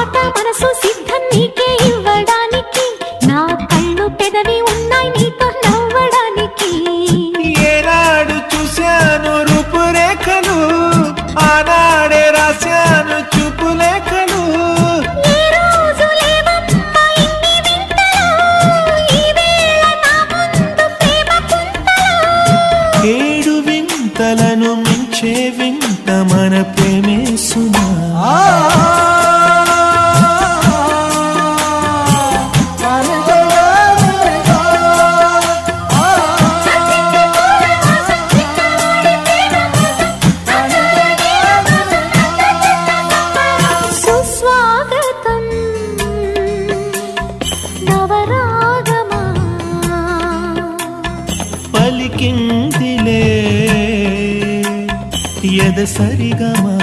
మాట మనసు సిద్ధం నీకే ఇవ్వడానికి నా కళ్ళు పెదవి ఉన్నాయి నీతో నవ్వడానికి ఏనాడు చూశాను రూపురేఖలు ఆనాడే రాశాను చూపులేఖలు ఏ రోజు లేవమ్మా ఇన్ని వింతలు ఈ వేళ నా ముందు ప్రేమ పుంతలు ఏడు వింతలను మించే వింత మన ప్రేమే సుమా సుస్వాగతం నవరాగమా పలికిందిలే ఎద సరిగమా